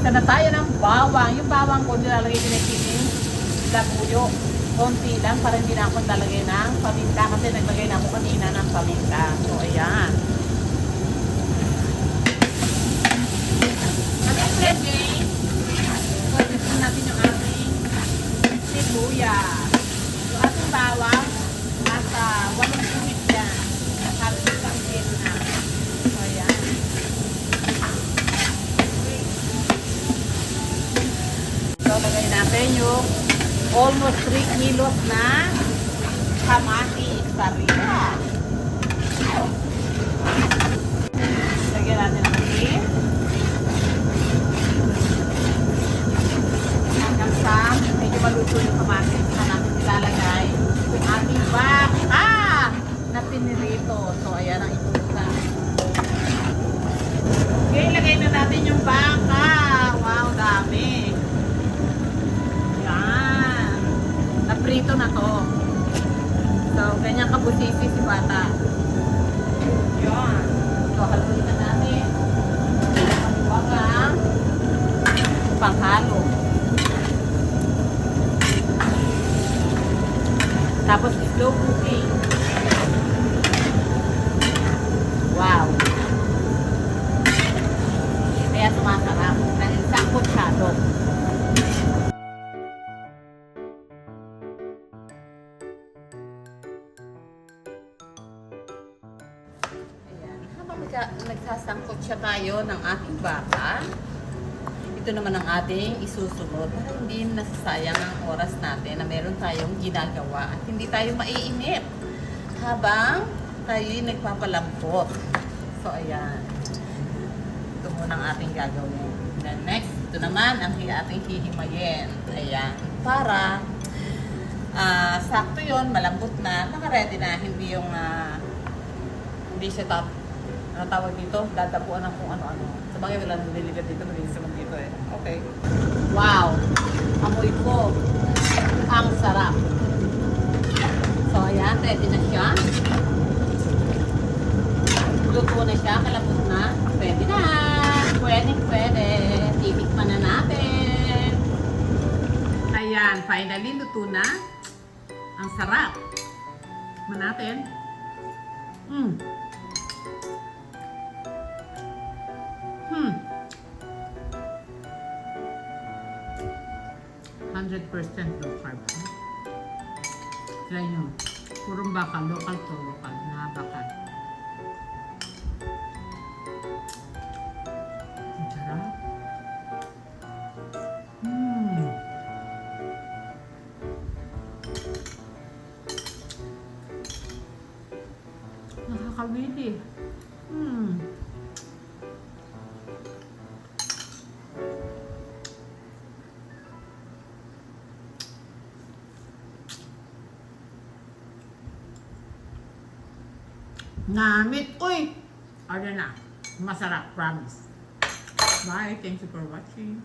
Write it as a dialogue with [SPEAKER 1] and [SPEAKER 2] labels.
[SPEAKER 1] Mag-umpisa na tayo ng bawang. Yung bawang ko nilalagay ko na chicken labuyo. Konti lang para hindi na ako nalagay ng paminta kasi naglagay na ako kanina ng paminta. So, ayan. Ready? So, ito natin yung ating sibuyas. So, ating bawang, nasa 8 kuwit yan. Halos isang kilo na. So, ayan. So, lagay natin yung almost 3 kilos na kamatis sarila. Lagyan natin ang asin. Hanggang sa medyo maluto yung kamatis na natin ilalagay yung ating baka na pinirito. So, ayan ang itusa. Okay, lagay na natin yung baka. Wow, dami. Yan. Naprito na to. So, ganyan kabusisi si bata. Yan. So, haluin na natin. Ang baka panghalo. Tapos slow cooking. Wow. Kaya sumasarap. Dahil sangkot sado. Ayan. Habang nagsasangkot siya tayo ng ating baka, ito naman ang ating isusunod para hindi nasasayang ang oras natin na meron tayong ginagawa at hindi tayo maiinip habang tayo'y nagpapalampot. So, ayan. Ito muna ang ating gagawin. Then next, ito naman ang ating hihimayin. Ayan. Para sakto yun, malambot na, naka-ready na, hindi yung hindi siya tawag dito, dadapuan ng kung ano-ano. Sa bagay, wala nang niligat dito, malinis naman dito eh. Okay. Wow! Amoy ko. Ang sarap. So, ayan, ready na siya. Luto na siya, kalabot na. Pwede na. Pwede. Titikman na natin. Ayan, finally, luto na. Ang sarap. Tikman natin. Mmm. 100% low carb. Try nyo. Purong bakal. Local to local. Na bakal. Ang sarap. Nakakawili. Namit. Uy! Order na. Masarap. Promise. Bye. Thank you for watching.